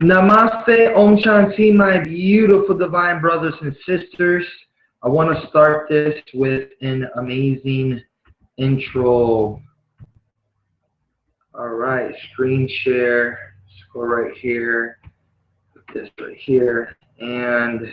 Namaste, Om Shanti, my beautiful divine brothers and sisters. I want to start this with an amazing intro. All right, screen share. Let's go right here. Put this right here. And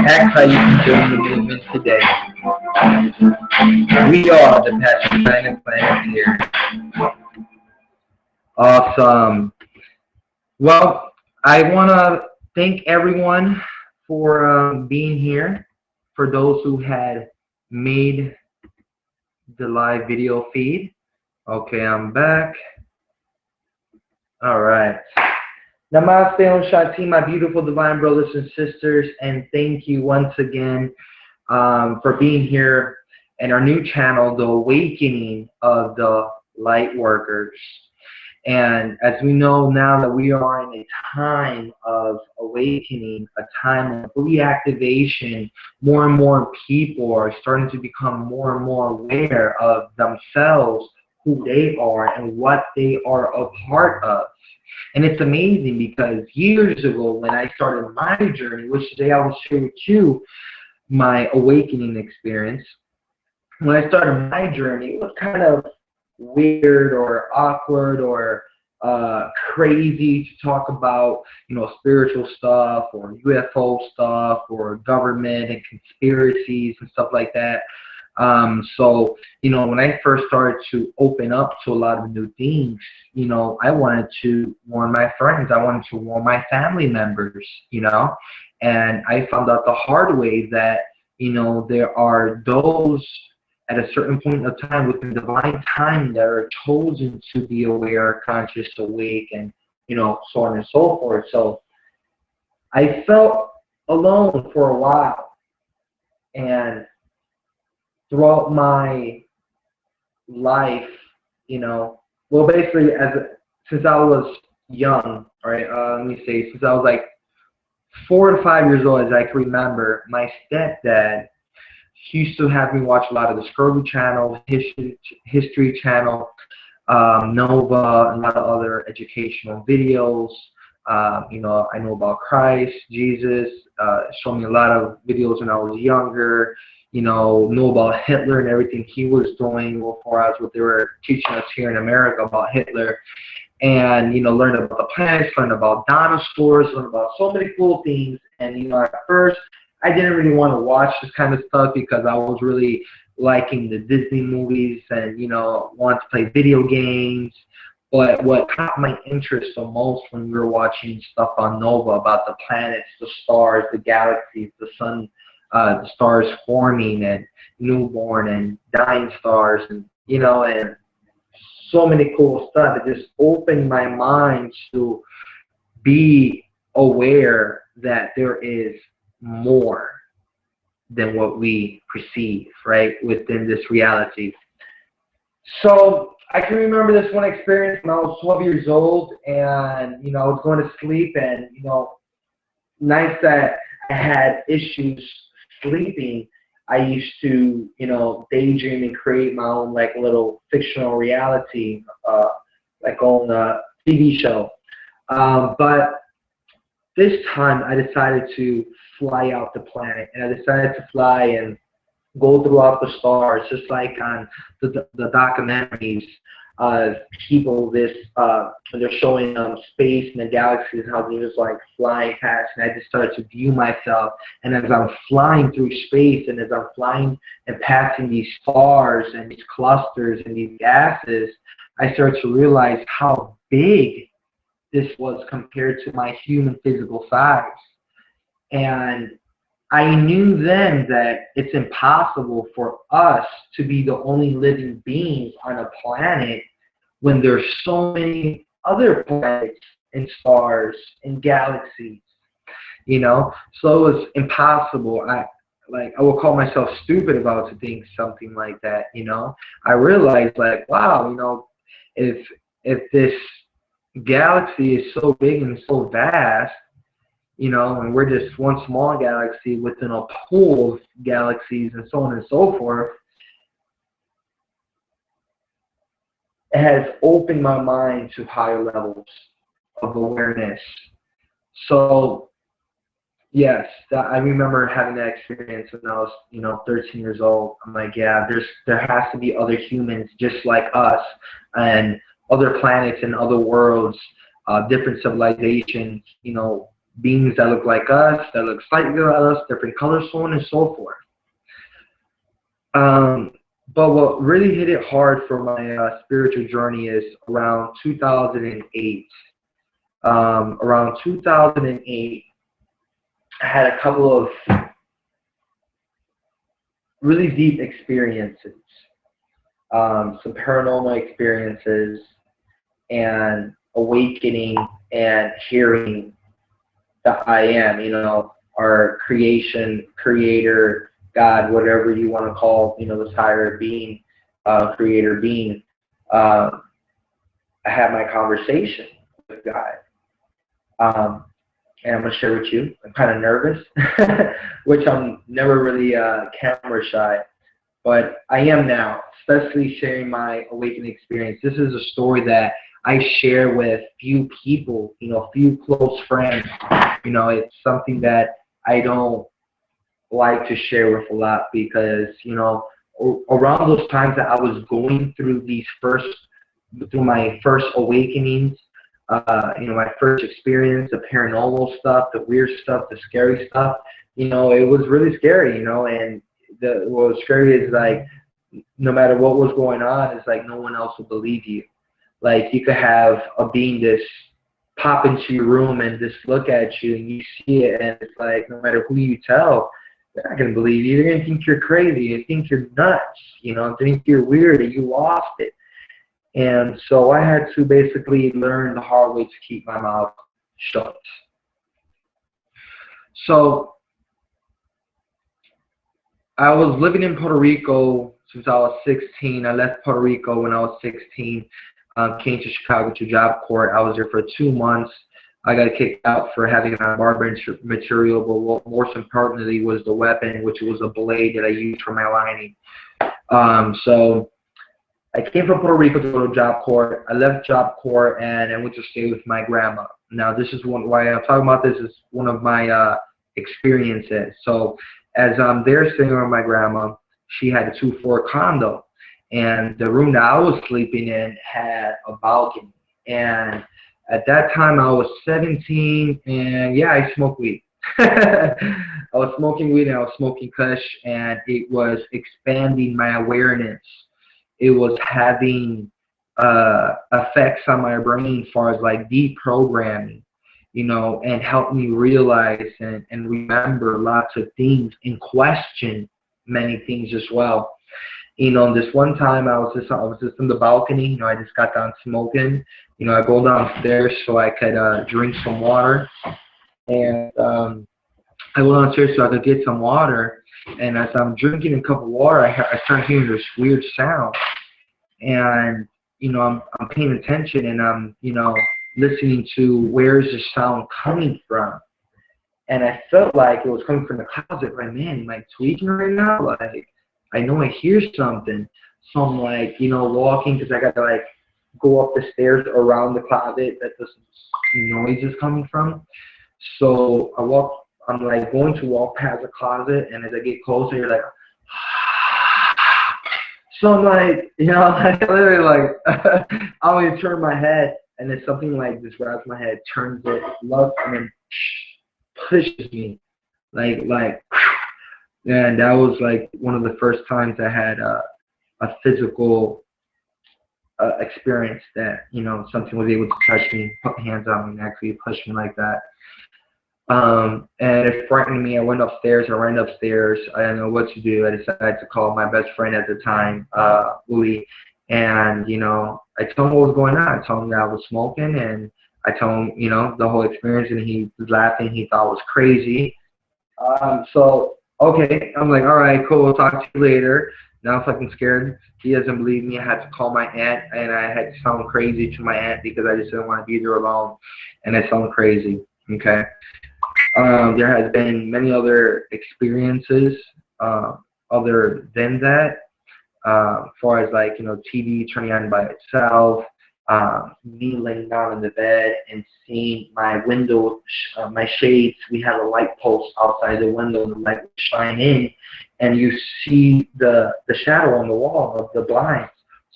that's how you can join the movement today. We are the Passion Planet here. Awesome. Well, I want to thank everyone for being here. For those who had made the live video feed. Okay, I'm back. All right. Namaste, Om Shanti, my beautiful divine brothers and sisters, and thank you once again for being here in our new channel, The Awakening of the Light Workers. And as we know now that we are in a time of awakening, a time of reactivation, more and more people are starting to become more and more aware of themselves, who they are, and what they are a part of. And it's amazing because years ago when I started my journey, which today I will share with you my awakening experience, when I started my journey, it was kind of weird or awkward or crazy to talk about, spiritual stuff or UFO stuff or government and conspiracies and stuff like that. So, when I first started to open up to a lot of new things, I wanted to warn my friends, I wanted to warn my family members, and I found out the hard way that, there are those at a certain point of time within divine time that are chosen to be aware, conscious, awake, and, so on and so forth. So I felt alone for a while, and throughout my life, well, basically, since I was young, right? Let me say, since I was like 4 to 5 years old, as I can remember, my stepdad, he used to have me watch a lot of the Discovery Channel, History Channel, Nova, and a lot of other educational videos. I know about Christ, Jesus, showed me a lot of videos when I was younger. Know about Hitler and everything he was doing before us, what they were teaching us here in America about Hitler. And, learn about the planets, learn about dinosaurs, learn about so many cool things. And, at first, I didn't really want to watch this kind of stuff because I was really liking the Disney movies and, wanted to play video games. But what caught my interest the most when we were watching stuff on Nova about the planets, the stars, the galaxies, the sun, the stars forming and newborn and dying stars, and and so many cool stuff. It just opened my mind to be aware that there is more than what we perceive, right, within this reality. So I can remember this one experience when I was 12 years old, and I was going to sleep, and nights that I had issues sleeping, I used to, daydream and create my own like little fictional reality, like on a TV show. But this time I decided to fly out the planet, and I decided to fly and go throughout the stars, just like on the documentaries people this, they're showing space and the galaxies, how they're just like flying past, and I just started to view myself, and as I'm flying through space, and as I'm flying and passing these stars and these clusters and these gases, I started to realize how big this was compared to my human physical size. And I knew then that it's impossible for us to be the only living beings on a planet when there's so many other planets and stars and galaxies, you know? So it was impossible. I will call myself stupid about to think something like that, you know? I realized, like, wow, you know, if this galaxy is so big and so vast, you know, and we're just one small galaxy within a pool of galaxies and so on and so forth, it has opened my mind to higher levels of awareness. So, yes, I remember having that experience when I was, you know, 13 years old. I'm like, yeah, there has to be other humans just like us, and other planets and other worlds, different civilizations, you know, beings that look like us, that look slightly like us, different colors, so on and so forth. But what really hit it hard for my spiritual journey is around 2008. Around 2008, I had a couple of really deep experiences, some paranormal experiences, and awakening and hearing that I am, you know, our creation, creator, God, whatever you want to call, you know, this higher being, creator being. I had my conversation with God. And I'm going to share with you. I'm kind of nervous, which I'm never really camera shy, but I am now, especially sharing my awakening experience. This is a story that I share with few people, you know, few close friends. You know, it's something that I don't like to share with a lot because, you know, around those times that I was going through through my first awakenings, you know, my first experience, the paranormal stuff, the weird stuff, the scary stuff, you know, it was really scary, you know, and what was scary is, like, no matter what was going on, it's like no one else will believe you. Like, you could have a being just pop into your room and just look at you, and you see it, and it's like, no matter who you tell, they're not going to believe you. They're going to think you're crazy. They think you're nuts, you know, they think you're weird and you lost it. And so I had to basically learn the hard way to keep my mouth shut. So I was living in Puerto Rico since I was 16. I left Puerto Rico when I was 16, came to Chicago to job court. I was there for 2 months. I got kicked out for having a barber material, but what most importantly was the weapon, which was a blade that I used for my lining. So I came from Puerto Rico to go to job court. I left job court and I went to stay with my grandma. Now, this is why I'm talking about this is one of my experiences. So as I'm there staying with my grandma, she had a 2-floor condo, and the room that I was sleeping in had a balcony. And at that time, I was 17, and yeah, I smoked weed. I was smoking weed and I was smoking kush, and it was expanding my awareness. It was having effects on my brain as far as like deprogramming, you know, and help me realize and remember lots of things and question many things as well. You know, this one time I was just on the balcony. You know, I just got done smoking. You know, I go downstairs so I could drink some water, and I go downstairs so I could get some water. And as I'm drinking a cup of water, I start hearing this weird sound. And, you know, I'm paying attention, and I'm, you know, listening to where is the sound coming from. And I felt like it was coming from the closet. Like, man, am I tweaking right now? Like, I know I hear something. So I'm like, you know, walking, because I got to like go up the stairs around the closet that this noise is coming from. So I'm like going to walk past the closet, and as I get closer, you're like, So I'm like, I literally like, I only turn my head, and then something like this grabs my head, turns it left, and then pushes me, like, and that was like one of the first times I had a physical experience that something was able to touch me, put hands on me, and actually push me like that. And it frightened me. I went upstairs. I ran upstairs. I didn't know what to do. I decided to call my best friend at the time, Louis, and I told him what was going on. I told him that I was smoking, and I told him the whole experience, and he was laughing. He thought I was crazy. So okay, I'm like, all right, cool. We'll talk to you later. Now I'm fucking scared. He doesn't believe me. I had to call my aunt, and I had to sound crazy to my aunt because I just didn't want to be there alone, and I sound crazy. Okay. There has been many other experiences other than that, as far as like TV turning on by itself, me laying down in the bed and seeing my window, my shades. We have a light post outside the window, and the light will shine in, and you see the shadow on the wall of the blinds.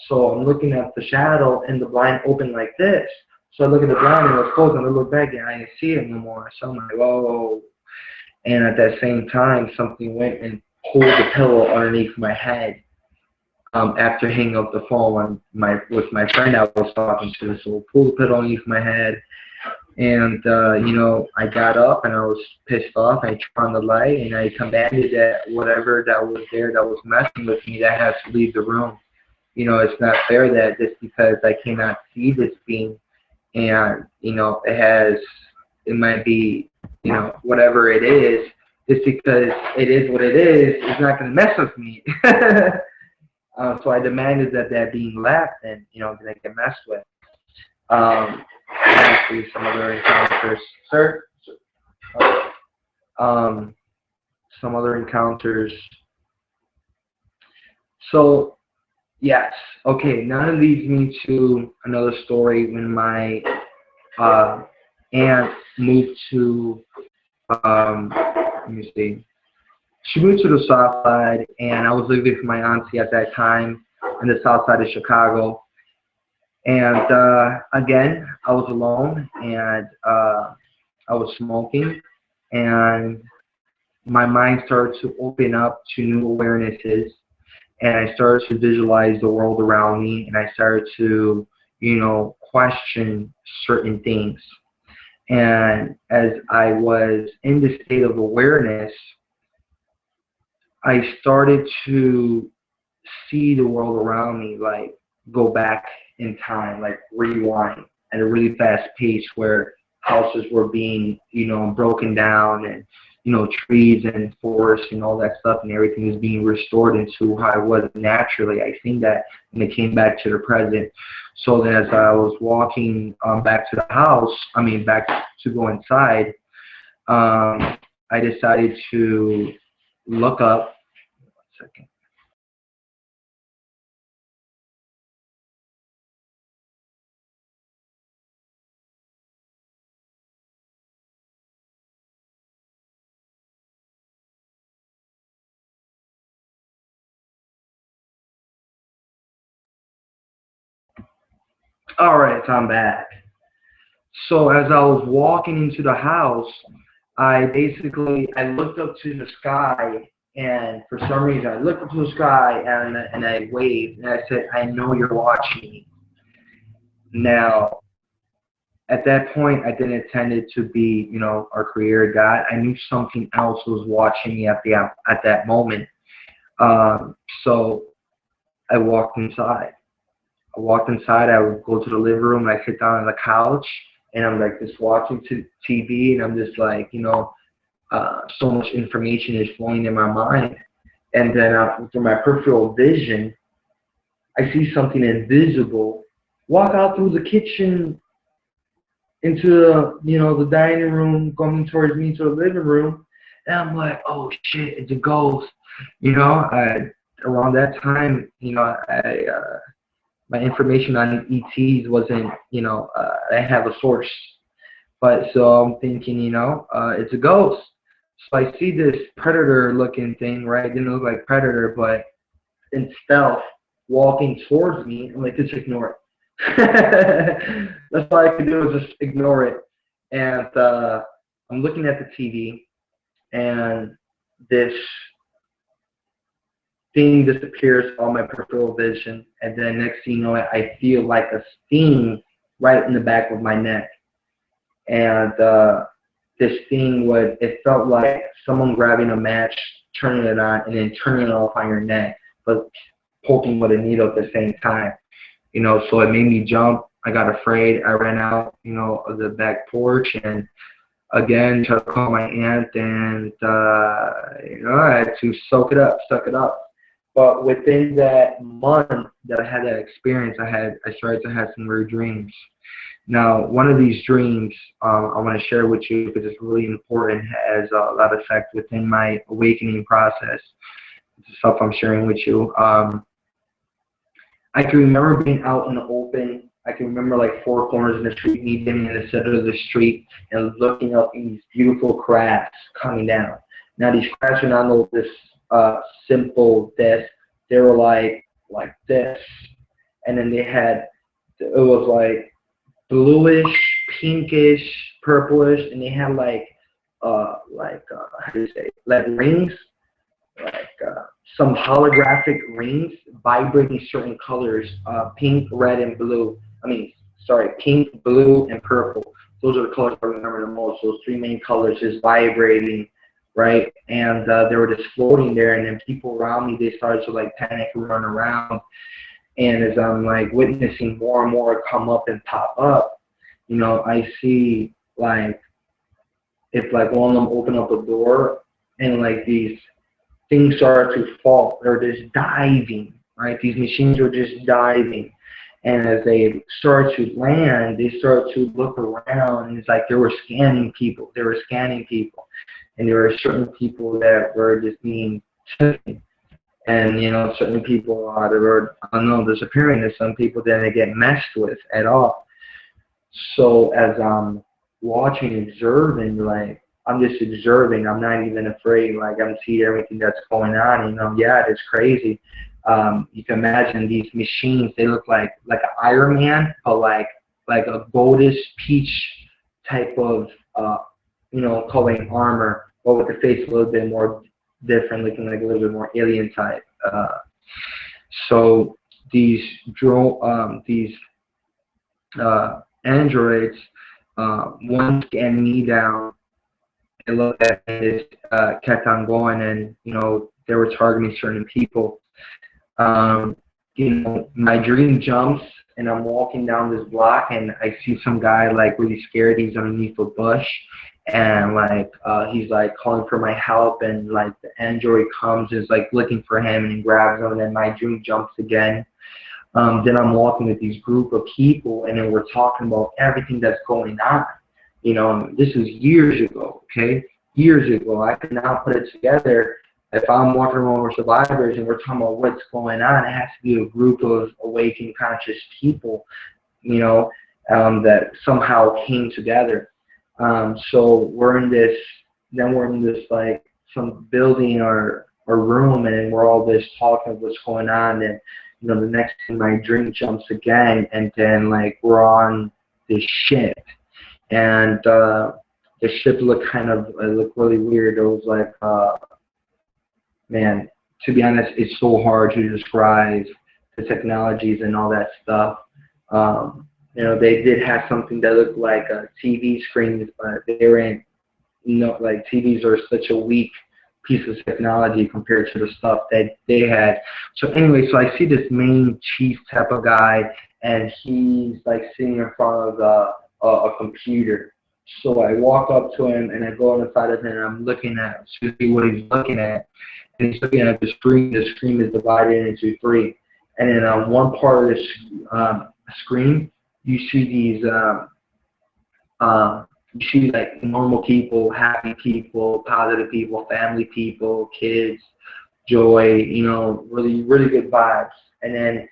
So I'm looking at the shadow, and the blind open like this. So I look at the blind, and it's closed, and I look back, and I didn't see it no more. So I'm like, whoa. And at that same time, something went and pulled the pillow underneath my head. After hanging up the phone with my friend I was talking to, so pulled the pillow underneath my head, and I got up and I was pissed off. I turned on the light and I commanded that whatever that was there that was messing with me, that has to leave the room. It's not fair that just because I cannot see this being, and it might be whatever it is, just because it is what it is, it's not going to mess with me. So I demanded that being left and didn't get messed with. Actually, some other encounters, sir. Some other encounters. So yes, okay. Now it leads me to another story when my aunt moved to. Let me see. She moved to the south side, and I was living with my auntie at that time in the south side of Chicago. And again, I was alone, and I was smoking, and my mind started to open up to new awarenesses, and I started to visualize the world around me, and I started to, question certain things. And as I was in the state of awareness, I started to see the world around me, like go back in time, like rewind at a really fast pace, where houses were being, broken down, and trees and forests and all that stuff, and everything is being restored into how it was naturally. I seen that, and it came back to the present. So then, as I was walking back to the house, back to go inside, I decided to look up. 1 second. All right, so I'm back. So as I was walking into the house, I looked up to the sky, and for some reason I looked up to the sky, and I waved, and I said, "I know you're watching me." Now, at that point, I didn't intend it to be, our Creator God. I knew something else was watching me at that moment. So I walked inside. I would go to the living room, and I sit down on the couch, and I'm like just watching TV, and I'm just like, so much information is flowing in my mind. And then through my peripheral vision, I see something invisible walk out through the kitchen into the dining room, coming towards me to the living room, and I'm like, oh shit, it's a ghost. Around that time, my information on ETs wasn't, I have a source. But so I'm thinking, it's a ghost. So I see this predator looking thing, right? It didn't look like predator, but in stealth. walking towards me. I'm like, just ignore it. That's all I could do is just ignore it. And I'm looking at the TV, and this thing disappears on my peripheral vision, and then next thing you know, I feel like a sting right in the back of my neck. And this thing it felt like someone grabbing a match, turning it on, and then turning it off on your neck, but poking with a needle at the same time. You know, so it made me jump. I got afraid. I ran out, you know, of the back porch, and again tried to call my aunt, and you know, I had to suck it up. But within that month that I had that experience, I started to have some weird dreams. Now, one of these dreams I want to share with you because it's really important, has a lot of effect within my awakening process. It's stuff I'm sharing with you. I can remember being out in the open. I can remember like four corners in the street, me being in the center of the street and looking up these beautiful crafts coming down. Now, these crafts are not this simple this. They were like this, and then it was like bluish, pinkish, purplish, and they had how do you say, like rings, like some holographic rings vibrating certain colors, pink, red, and blue. I mean, sorry, pink, blue, and purple. Those are the colors I remember the most. Those three main colors just vibrating, right? And they were just floating there, and then people around me, they started to like panic and run around. And as I'm like witnessing more and more come up and pop up, you know, I see like it's like one of them open up a door, and like these things start to fall. They're just diving, right? These machines are just diving. And as they start to land, they start to look around, and it's like they were scanning people. They were scanning people. And there were certain people that were just being taken. And, you know, certain people that were, I don't know, disappearing, and some people didn't get messed with at all. So as I'm watching, observing, like, I'm just observing. I'm not even afraid. Like, I'm seeing everything that's going on. And, yeah, it's crazy. You can imagine these machines. They look like an Iron Man, but like a goldish peach type of, you know, coloring armor, but with the face a little bit more different, looking like a little bit more alien type. So these androids, one scanned me down. They looked at me and just kept on going, and you know, they were targeting certain people. You know, my dream jumps, and I'm walking down this block, and I see some guy like really scared. He's underneath a bush, and like he's like calling for my help, and like the android comes, is like looking for him, and he grabs him, and then my dream jumps again. Then I'm walking with these group of people, and then we're talking about everything that's going on. You know, this is years ago, okay? Years ago. I could now put it together. If I'm walking around with survivors and we're talking about what's going on, it has to be a group of awakened conscious people, you know, that somehow came together. So we're in this, like some building or room, and we're all just talking of what's going on, and you know, the next thing my dream jumps again, and then like we're on this ship, and the ship looked really weird. It was like, man, to be honest, it's so hard to describe the technologies and all that stuff. You know, they did have something that looked like a TV screen, but they weren't, you know, like TVs are such a weak piece of technology compared to the stuff that they had. So anyway, so I see this main chief type of guy, and he's like sitting in front of a computer. So I walk up to him, and I go on the side of him, and I'm looking at to see what he's looking at. And he's looking at the screen. The screen is divided into three. And then on one part of the screen, you see these, you see like normal people, happy people, positive people, family people, kids, joy, you know, really, really good vibes. And then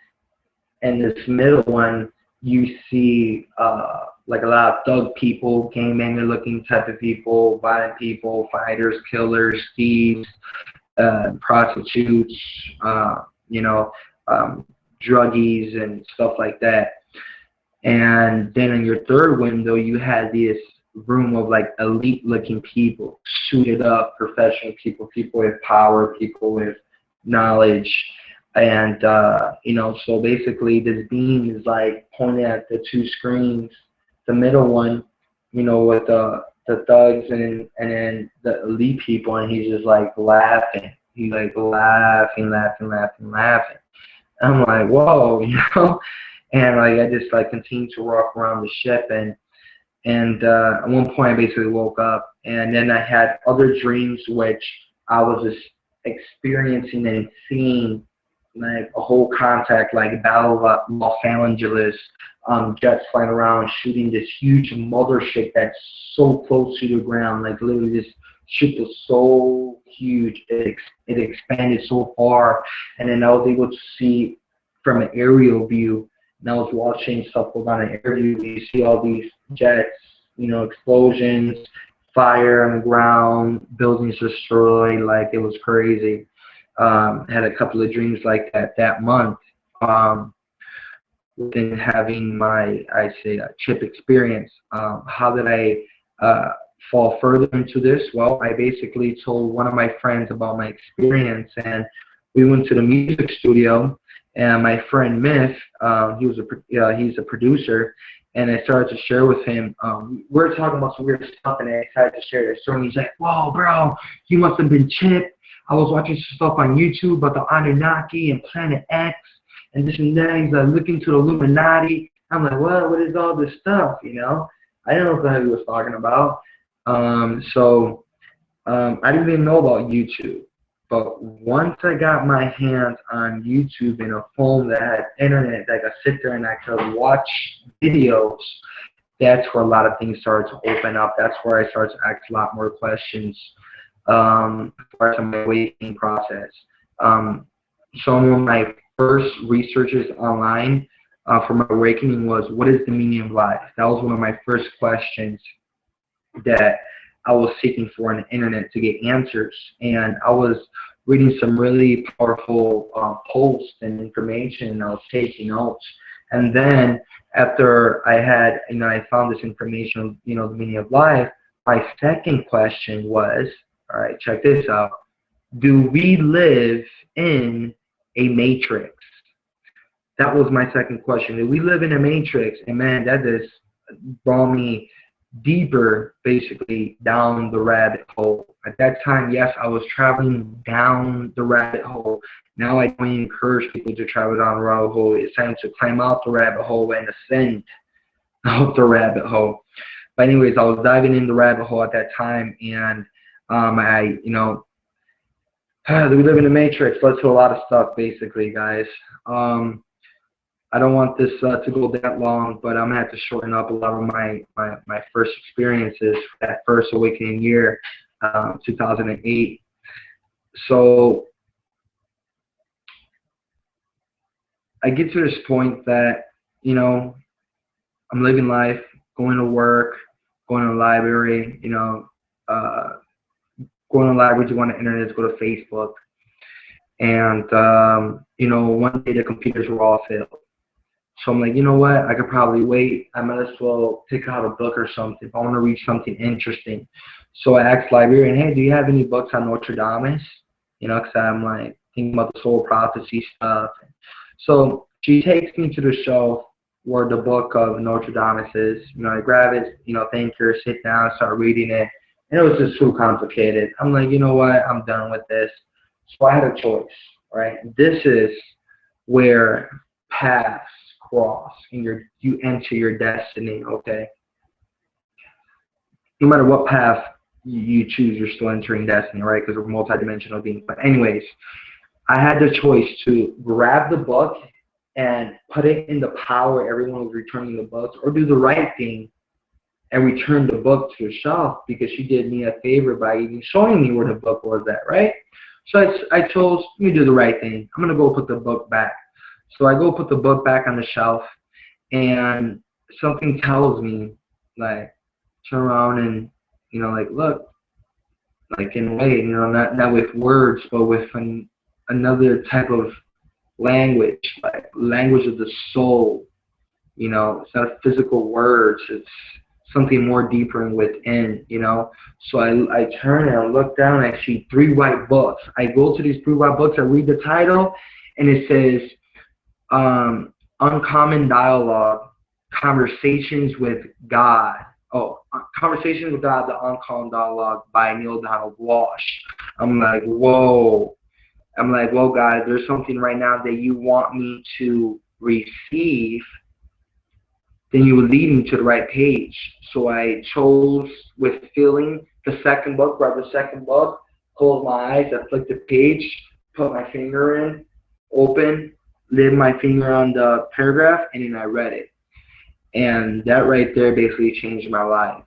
in this middle one, you see like a lot of thug people, gang banger looking type of people, violent people, fighters, killers, thieves, prostitutes, you know, druggies and stuff like that. And then in your third window, you had this room of like elite looking people, suited up, professional people, people with power, people with knowledge. And, so basically this beam is like pointing at the two screens, the middle one, with the thugs and then the elite people, and he's just like laughing. He's like laughing, laughing, laughing, laughing. I'm like, whoa, and like I just like continued to walk around the ship, and at one point I basically woke up, and then I had other dreams which I was just experiencing and seeing like a whole contact, like Battle of Los Angeles, jets flying around shooting this huge mothership that's so close to the ground. Like literally this ship was so huge, it expanded so far, and then I was able to see from an aerial view, and I was watching stuff go on an aerial view. You see all these jets, explosions, fire on the ground, buildings destroyed, like it was crazy. Had a couple of dreams like that month. Within having my, chip experience. How did I fall further into this? Well, I basically told one of my friends about my experience, and we went to the music studio, and my friend Myth, he's a producer, and I started to share with him, we're talking about some weird stuff, and I decided to share this story. He's like, whoa, bro, you must have been Chip. I was watching some stuff on YouTube about the Anunnaki and Planet X and this and that. He's like, looking to the Illuminati. I'm like, what is all this stuff, I didn't know what the hell he was talking about. I didn't even know about YouTube. But once I got my hands on YouTube and a phone that had internet, that I could sit there and I could watch videos, that's where a lot of things started to open up. That's where I started to ask a lot more questions as far as my awakening process. Some of my first researches online for my awakening was, what is the meaning of life? That was one of my first questions that I was seeking for on the internet to get answers. And I was reading some really powerful posts and information, and I was taking notes. And then after I had, I found this information, the meaning of life, my second question was, all right, check this out. Do we live in a matrix? That was my second question. Do we live in a matrix? And man, that just brought me deeper, basically, down the rabbit hole. At that time, yes, I was traveling down the rabbit hole. Now I don't encourage people to travel down the rabbit hole. It's time to climb out the rabbit hole and ascend out the rabbit hole. But anyways, I was diving in the rabbit hole at that time, and do we live in a matrix? Led to a lot of stuff, basically, guys. I don't want this to go that long, but I'm going to have to shorten up a lot of my first experiences, that first awakening year, 2008. So I get to this point that, I'm living life, going to work, going to the library, going to the library to go on the internet, to go to Facebook. And, one day the computers were all filled. So I'm like, you know what? I could probably wait. I might as well pick out a book or something if I want to read something interesting. So I asked the librarian, hey, do you have any books on Notre Dame? Because I'm like thinking about the soul prophecy stuff. So she takes me to the shelf where the book of Notre Dame is. I grab it, thank her, sit down, start reading it. And it was just too complicated. I'm like, you know what? I'm done with this. So I had a choice, right? This is where paths cross and you enter your destiny, okay? No matter what path you choose, you're still entering destiny, right? Because we're multidimensional beings. But anyways, I had the choice to grab the book and put it in the pile where everyone was returning the books, or do the right thing and return the book to the shelf, because she did me a favor by even showing me where the book was at, right? So I chose, let me do the right thing. I'm going to go put the book back. So I go put the book back on the shelf, and something tells me, like, turn around and, like, look, like, in a way, not with words, but with another type of language, like language of the soul. You know, it's not physical words. It's something more deeper and within. You know, so I turn and I look down and I see 3 white books. I go to these 3 white books. I read the title, and it says Uncommon Dialogue, Conversations with God. Oh, Conversations with God, the Uncommon Dialogue by Neil Donald Walsh. I'm like, whoa. I'm like, whoa, God, there's something right now that you want me to receive, then you would lead me to the right page. So I chose with feeling the second book, read the second book, closed my eyes, I flicked the page, put my finger in, open, laid my finger on the paragraph, and then I read it. And that right there basically changed my life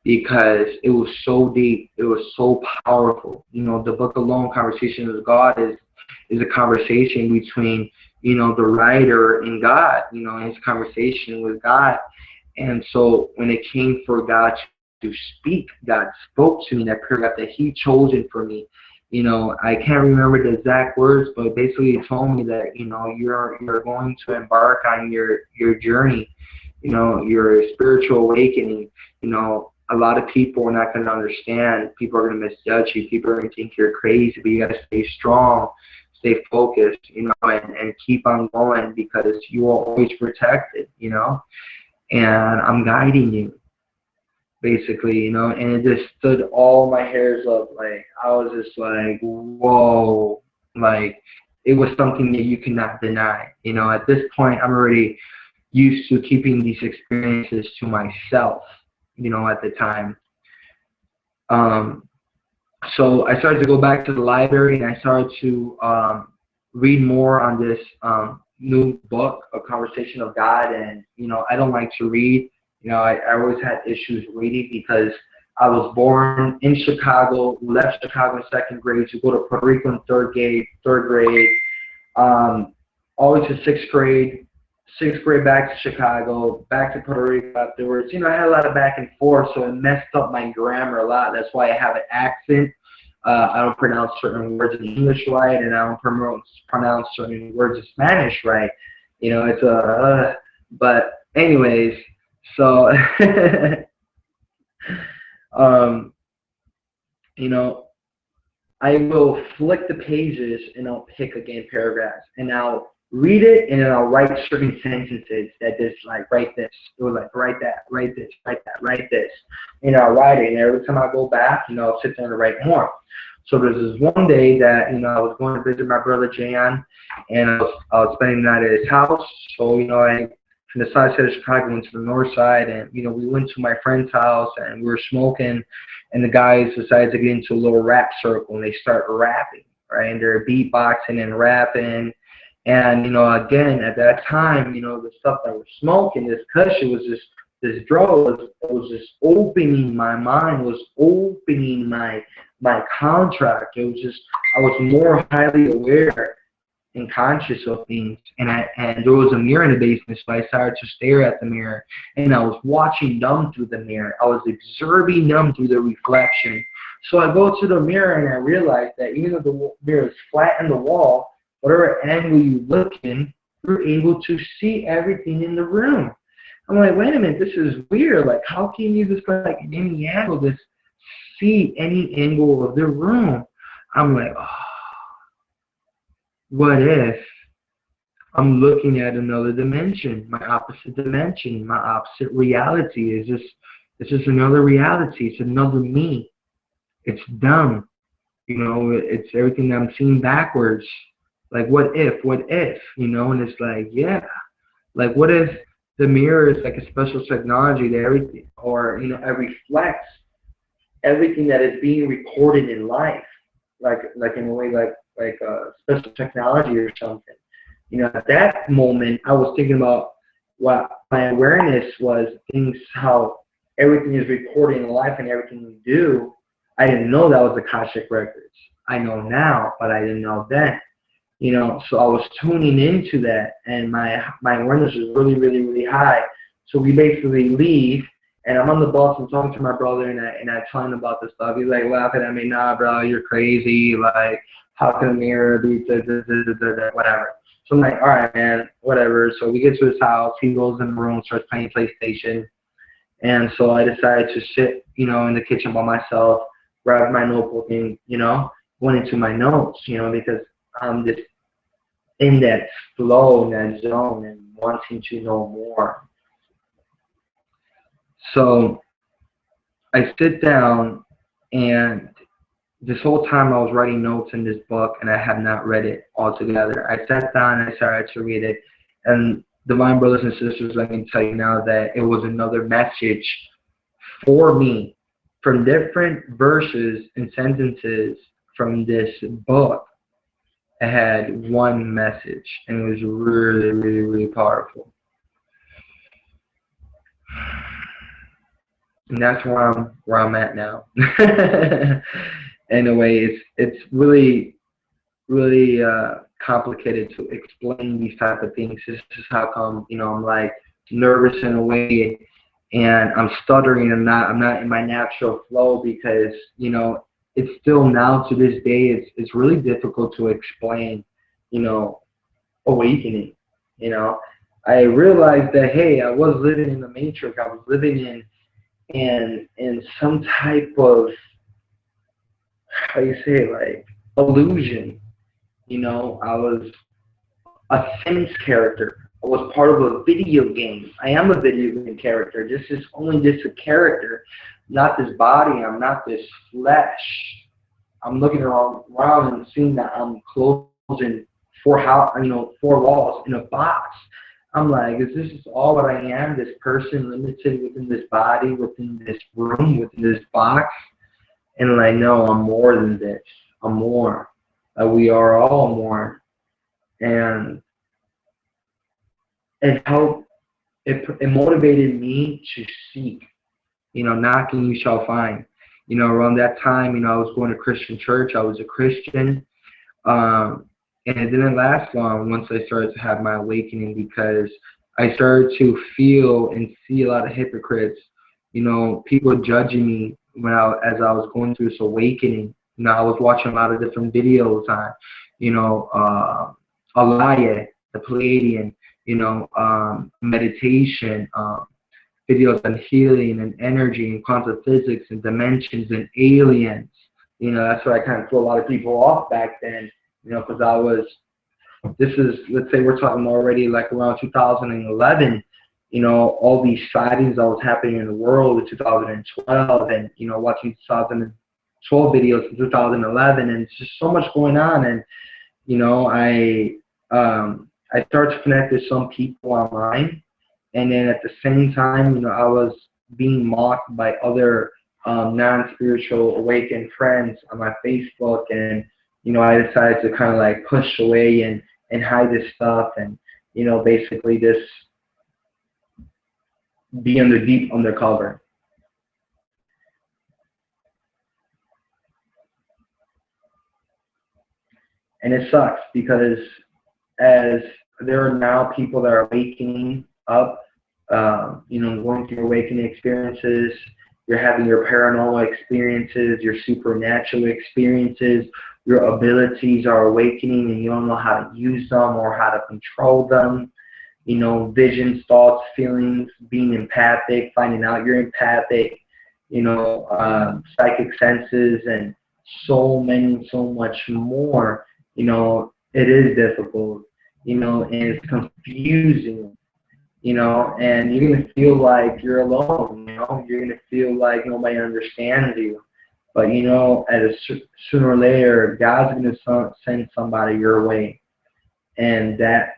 because it was so deep, it was so powerful. You know, the book alone, Conversation with God, is a conversation between, you know, the writer and God, you know, his conversation with God. And so when it came for God to speak, God spoke to me in that paragraph that he chosen for me. You know, I can't remember the exact words, but basically he told me that, you know, you're going to embark on your journey, you know, your spiritual awakening. You know, a lot of people are not going to understand. People are going to misjudge you. People are going to think you're crazy, but you got to stay strong, stay focused, you know, and keep on going because you are always protected, you know, and I'm guiding you, basically, you know, and it just stood all my hairs up. Like, I was just like, whoa, like, it was something that you cannot deny. You know, at this point, I'm already used to keeping these experiences to myself, you know, at the time. So I started to go back to the library and I started to read more on this new book, A Conversation of God. And, you know, I don't like to read. You know, I always had issues reading because I was born in Chicago, left Chicago in second grade to go to Puerto Rico in third grade, always to sixth grade back to Chicago, back to Puerto Rico afterwards. You know, I had a lot of back and forth, so it messed up my grammar a lot. That's why I have an accent. I don't pronounce certain words in English right, and I don't pronounce certain words in Spanish right. You know, it's but anyways, so you know, I will flick the pages and I'll pick again paragraphs and I'll read it and then I'll write certain sentences that just like write this. It was like write that, write this, write that, write this. You know, I write it and every time I go back, you know, I'll sit there and write more. So there's this one day that, you know, I was going to visit my brother Jan and I was spending the night at his house. So, you know, I from the south side of Chicago went to the north side and, you know, we went to my friend's house and we were smoking and the guys decided to get into a little rap circle and they start rapping, right? And they're beatboxing and rapping. And, you know, again, at that time, you know, the stuff that we're smoking, this cushion was just, this drug was just opening my mind, was opening my contract. It was just, I was more highly aware and conscious of things. And there was a mirror in the basement, so I started to stare at the mirror. And I was watching them through the mirror. I was observing them through the reflection. So I go to the mirror and I realize that even though the mirror is flat in the wall, whatever angle you look in, you're able to see everything in the room. I'm like, wait a minute, this is weird. Like, how can you just like in any angle just see any angle of the room? I'm like, oh, what if I'm looking at another dimension, my opposite dimension, my opposite reality? It's just another reality. It's another me. It's dumb. You know, it's everything that I'm seeing backwards. Like, what if, you know? And it's like, yeah. Like, what if the mirror is like a special technology that everything, or, you know, it reflects everything that is being recorded in life, like in a way, like special technology or something. You know, at that moment, I was thinking about what my awareness was, things, how everything is recorded in life and everything we do. I didn't know that was the Akashic Records. I know now, but I didn't know then. You know, so I was tuning into that, and my awareness was really, really, really high. So we basically leave, and I'm on the bus and talking to my brother, and I tell him about this stuff. He's like laughing at me, nah, bro, you're crazy. Like, how can a mirror be whatever? So I'm like, all right, man, whatever. So we get to his house. He goes in the room, starts playing PlayStation. And so I decided to sit, in the kitchen by myself, grab my notebook and, went into my notes, because I'm just in that flow, in that zone and wanting to know more. So I sit down, and this whole time I was writing notes in this book, and I have not read it altogether. I sat down and I started to read it, and divine brothers and sisters, let me tell you now that it was another message for me from different verses and sentences from this book. It had one message, and it was really, really, really powerful. And that's where I'm at now. In a way, it's really, really complicated to explain these type of things. This is how come, I'm like nervous in a way, and I'm stuttering, and I'm not in my natural flow, because it's still now to this day it's really difficult to explain, awakening. I realized that, hey, I was living in the matrix. I was living in some type of, how you say it, like illusion. I was a Sims character. I was part of a video game. I am a video game character. This is only just a character, not this body. I'm not this flesh. I'm looking around and seeing that I'm closing four walls in a box. I'm like, is this all that I am? This person limited within this body, within this room, within this box? And like, no, I'm more than this. I'm more. We are all more. And it helped. It motivated me to seek. Knocking you shall find. Around that time, I was going to Christian church. I was a Christian. And it didn't last long once I started to have my awakening, because I started to feel and see a lot of hypocrites. People judging me as I was going through this awakening. I was watching a lot of different videos on, Alaya, the Palladian, meditation, videos on healing and energy and quantum physics and dimensions and aliens. That's what I kind of threw a lot of people off back then, because let's say we're talking already like around 2011, all these sightings that was happening in the world in 2012, and, watching 2012 videos in 2011, and it's just so much going on. And, I started to connect with some people online, and then at the same time, I was being mocked by other non-spiritual awakened friends on my Facebook, and I decided to kind of like push away and hide this stuff, and basically just be deep undercover. And it sucks, because as there are now people that are waking up, going through awakening experiences. You're having your paranormal experiences, your supernatural experiences. Your abilities are awakening, and you don't know how to use them or how to control them. Visions, thoughts, feelings, being empathic, finding out you're empathic, psychic senses, and so much more. It is difficult, and it's confusing, and you're going to feel like you're alone, you're going to feel like nobody understands you. But, sooner or later, God's going to send somebody your way. And that's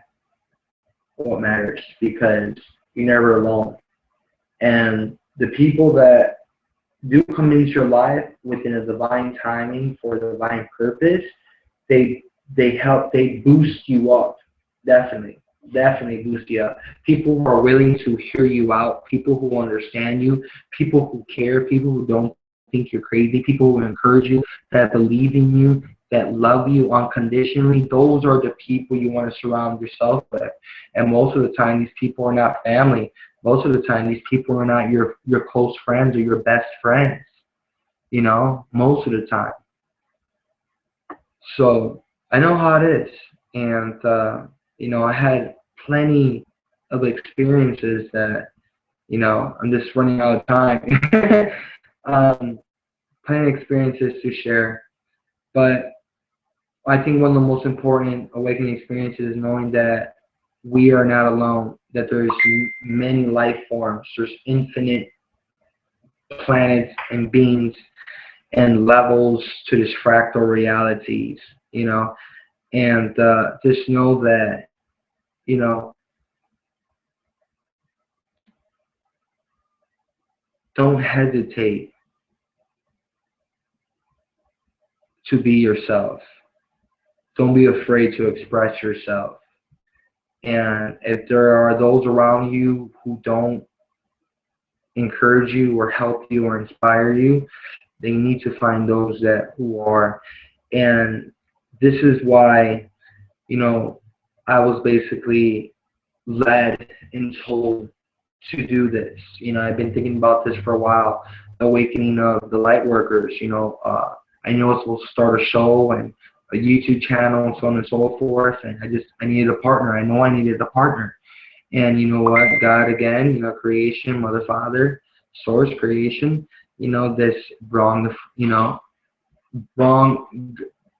what matters, because you're never alone. And the people that do come into your life within a divine timing for a divine purpose, they boost you up. Definitely boost you up. People who are willing to hear you out, people who understand you, people who care, people who don't think you're crazy, people who encourage you, that believe in you, that love you unconditionally. Those are the people you want to surround yourself with. And most of the time, these people are not family. Most of the time, these people are not your close friends or your best friends, most of the time. So I know how it is. And, I had plenty of experiences that, I'm just running out of time. um, Plenty of experiences to share. But I think one of the most important awakening experiences is knowing that we are not alone, that there's many life forms, there's infinite planets and beings and levels to this fractal realities, and just know that, you know, don't hesitate to be yourself. Don't be afraid to express yourself. And if there are those around you who don't encourage you or help you or inspire you, they need to find those that who are. And this is why, I was basically led and told to do this. I've been thinking about this for a while, awakening of the light workers. I know it's supposed to start a show and a YouTube channel and so on and so forth, and I needed a partner. I know I needed a partner. And you know what? God again, creation, Mother, Father, Source, creation, this wrong,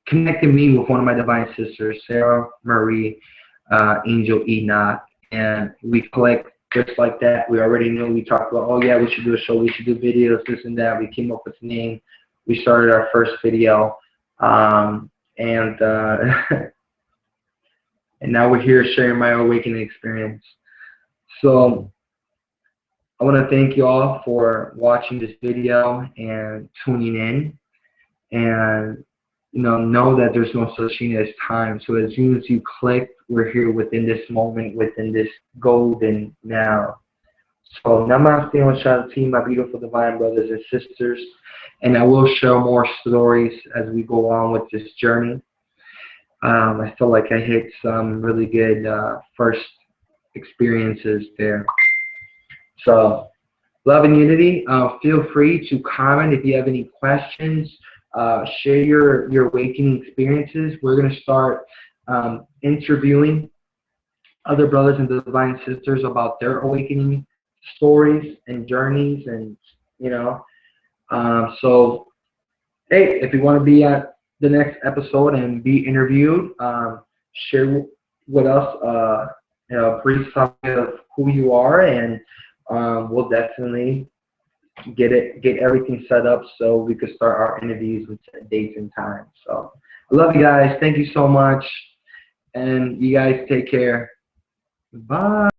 connected me with one of my divine sisters, Sarah Marie, Angel Enoch, and we clicked just like that. We already knew. We talked about, oh yeah, we should do a show, we should do videos, this and that. We came up with the name. We started our first video, and and now we're here sharing my awakening experience. So I want to thank you all for watching this video and tuning in, and know that there's no such thing as time. So as soon as you click, we're here within this moment, within this golden now. So Namaste and Shanti, my beautiful divine brothers and sisters, and I will share more stories as we go on with this journey. I feel like I hit some really good first experiences there. So love and unity. Feel free to comment if you have any questions. Share your awakening experiences. We're going to start interviewing other brothers and divine sisters about their awakening stories and journeys, and so hey, if you want to be at the next episode and be interviewed, share with us a brief summary of who you are, and we'll definitely get everything set up so we could start our interviews with dates and times. So I love you guys. Thank you so much, and you guys take care. Bye.